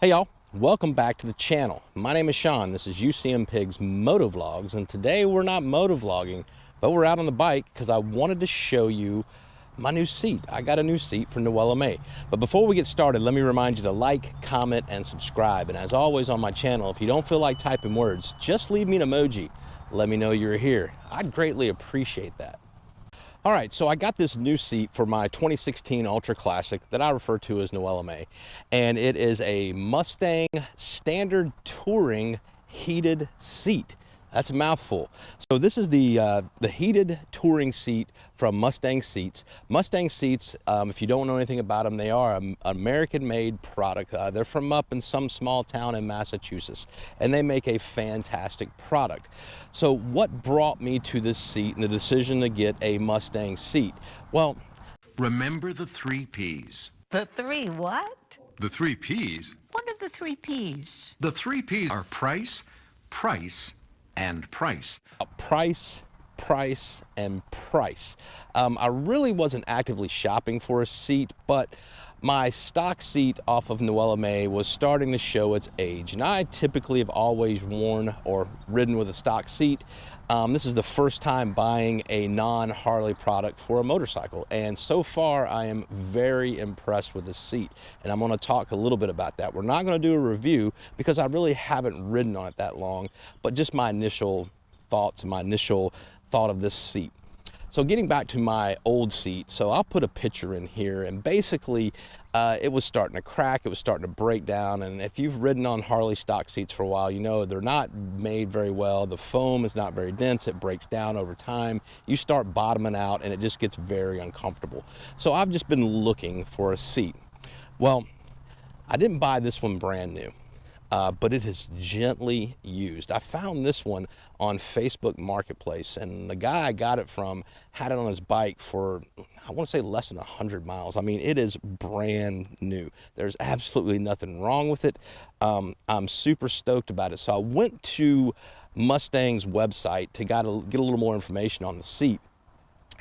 Hey y'all, welcome back to the channel. My name is Sean. This is UCM Pigs Motovlogs, and today we're not motovlogging, but we're out on the bike because I wanted to show you my new seat. I got a new seat for Noella May. But before we get started, let me remind you to like, comment, and subscribe. And as always on my channel, if you don't feel like typing words, just leave me an emoji. Let me know you're here. I'd greatly appreciate that. All right, so I got this new seat for my 2016 Ultra Classic that I refer to as Noella May, and it is a Mustang Standard Touring heated seat. That's a mouthful. So this is the heated touring seat from Mustang Seats. Mustang Seats, if you don't know anything about them, they are an American-made product. They're from up in some small town in Massachusetts, and they make a fantastic product. So what brought me to this seat and the decision to get a Mustang seat? Well, remember the 3 P's. The three what? The 3 P's? What are the 3 P's? The 3 P's are price, price, and price. Price, price, and price. I really wasn't actively shopping for a seat, but my stock seat off of Noella May was starting to show its age, and I typically have always worn or ridden with a stock seat. This is the first time buying a non-Harley product for a motorcycle, and so far I am very impressed with this seat, and I'm going to talk a little bit about that. We're not going to do a review because I really haven't ridden on it that long, but just my initial thoughts and my initial thought of this seat. So getting back to my old seat, so I'll put a picture in here, and basically it was starting to crack, it was starting to break down, and if you've ridden on Harley stock seats for a while, you know they're not made very well. The foam is not very dense, it breaks down over time. You start bottoming out and it just gets very uncomfortable. So I've just been looking for a seat. Well, I didn't buy this one brand new. But it is gently used. I found this one on Facebook Marketplace, and the guy I got it from had it on his bike for, I want to say, less than 100 miles. I mean, it is brand new. There's absolutely nothing wrong with it. I'm super stoked about it. So I went to Mustang's website to get a little more information on the seat.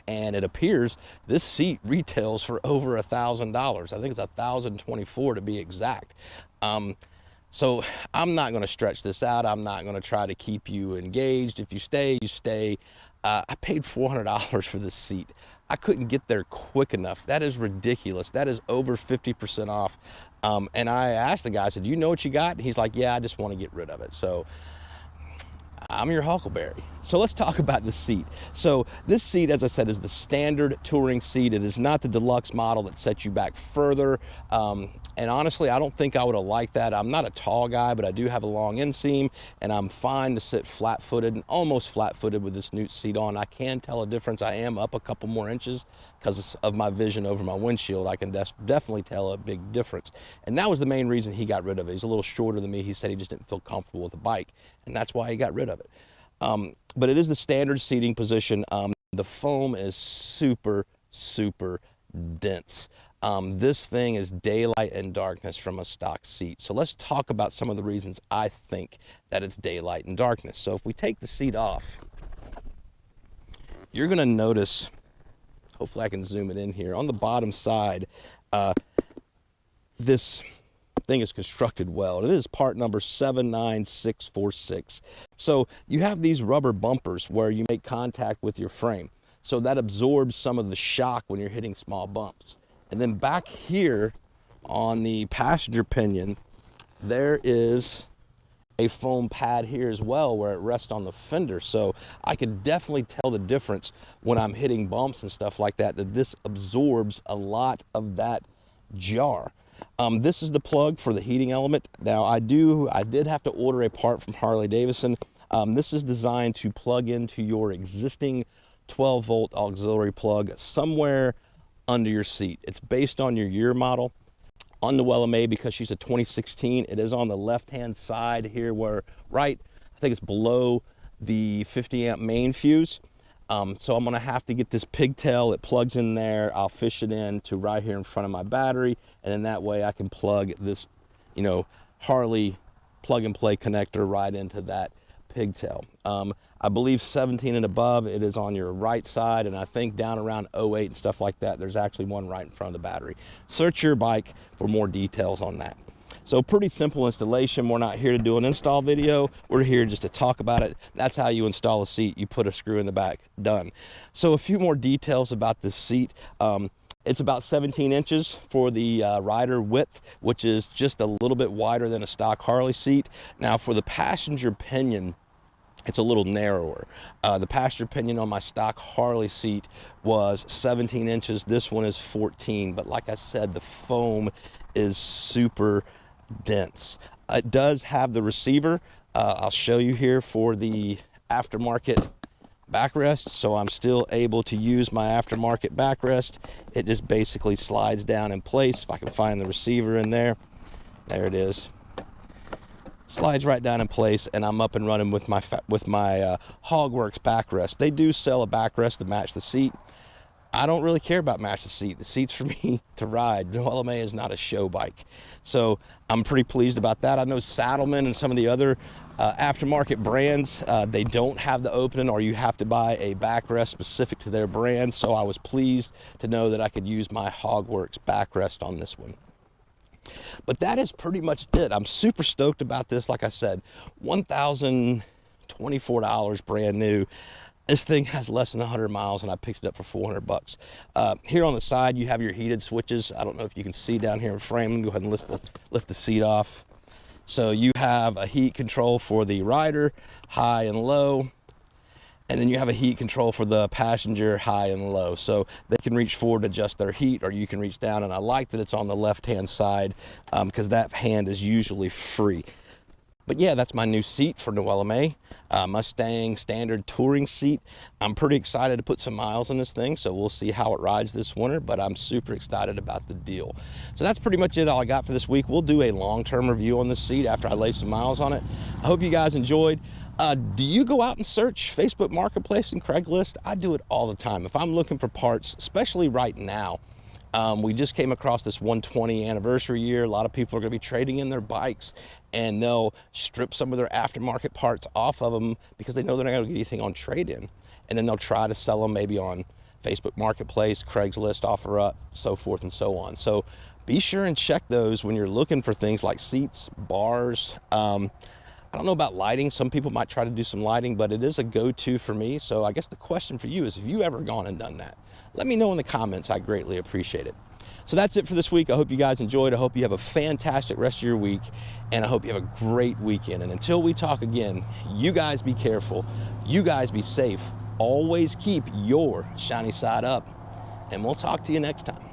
And it appears this seat retails for over $1,000. I think it's $1,024 to be exact. So I'm not going to stretch this out. I'm not going to try to keep you engaged. If you stay, you stay. I paid $400 for this seat. I couldn't get there quick enough. That is ridiculous. That is over 50% off. And I asked the guy, I said, do you know what you got? And he's like, yeah, I just want to get rid of it. So I'm your huckleberry. So let's talk about the seat. So this seat, as I said, is the standard touring seat. It is not the deluxe model that sets you back further. And honestly, I don't think I would have liked that. I'm not a tall guy, but I do have a long inseam, and I'm fine to sit flat-footed and almost flat-footed with this new seat on. I can tell a difference. I am up a couple more inches because of my vision over my windshield. I can definitely tell a big difference. And that was the main reason he got rid of it. He's a little shorter than me. He said he just didn't feel comfortable with the bike, and that's why he got rid of it. But it is the standard seating position. The foam is super, super dense. This thing is daylight and darkness from a stock seat. So let's talk about some of the reasons I think that it's daylight and darkness. So if we take the seat off, you're going to notice, hopefully I can zoom it in here, on the bottom side, this thing is constructed well. It is part number 79646. So you have these rubber bumpers where you make contact with your frame. So that absorbs some of the shock when you're hitting small bumps. And then back here on the passenger pinion, there is a foam pad here as well where it rests on the fender. So I could definitely tell the difference when I'm hitting bumps and stuff like that, that this absorbs a lot of that jar. This is the plug for the heating element. Now I did have to order a part from Harley-Davidson. This is designed to plug into your existing 12-volt auxiliary plug somewhere under your seat. It's based on your year model. On Noella May, because she's a 2016, it is on the left-hand side here where, I think it's below the 50 amp main fuse. So I'm gonna have to get this pigtail. It plugs in there. I'll fish it in to right here in front of my battery, and then that way I can plug this, Harley plug and play connector right into that pigtail. I believe 17 and above, it is on your right side, and I think down around 08 and stuff like that, there's actually one right in front of the battery. Search your bike for more details on that. So pretty simple installation. We're not here to do an install video. We're here just to talk about it. That's how you install a seat. You put a screw in the back, done. So a few more details about this seat. It's about 17 inches for the rider width, which is just a little bit wider than a stock Harley seat. Now for the passenger pinion, it's a little narrower. The passenger pinion on my stock Harley seat was 17 inches. This one is 14, but like I said, the foam is super dense. It does have the receiver. I'll show you here for the aftermarket backrest, so I'm still able to use my aftermarket backrest. It just basically slides down in place. If I can find the receiver in there, there it is. Slides right down in place, and I'm up and running with my Hogworks backrest. They do sell a backrest to match the seat. I don't really care about match the seat. The seat's for me to ride. Noella May is not a show bike. So I'm pretty pleased about that. I know Saddlemen and some of the other aftermarket brands, they don't have the opening, or you have to buy a backrest specific to their brand. So I was pleased to know that I could use my Hogworks backrest on this one. But that is pretty much it. I'm super stoked about this. Like I said, $1,024 brand new. This thing has less than 100 miles, and I picked it up for 400 bucks. Here on the side, you have your heated switches. I don't know if you can see down here in frame. Go ahead and lift the seat off. So you have a heat control for the rider, high and low. And then you have a heat control for the passenger, high and low. So they can reach forward to adjust their heat, or you can reach down. And I like that it's on the left-hand side because that hand is usually free. But yeah, that's my new seat for Noella May, Mustang Standard Touring seat. I'm pretty excited to put some miles in this thing, so we'll see how it rides this winter, but I'm super excited about the deal. So that's pretty much it, all I got for this week. We'll do a long-term review on this seat after I lay some miles on it. I hope you guys enjoyed. Do you go out and search Facebook Marketplace and Craigslist? I do it all the time. If I'm looking for parts, especially right now, we just came across this 120 anniversary year. A lot of people are going to be trading in their bikes, and they'll strip some of their aftermarket parts off of them because they know they're not going to get anything on trade-in. And then they'll try to sell them maybe on Facebook Marketplace, Craigslist, OfferUp, so forth and so on. So be sure and check those when you're looking for things like seats, bars. I don't know about lighting. Some people might try to do some lighting, but it is a go-to for me. So I guess the question for you is, have you ever gone and done that? Let me know in the comments. I greatly appreciate it. So that's it for this week. I hope you guys enjoyed. I hope you have a fantastic rest of your week, and I hope you have a great weekend. And until we talk again, you guys be careful. You guys be safe. Always keep your shiny side up, and we'll talk to you next time.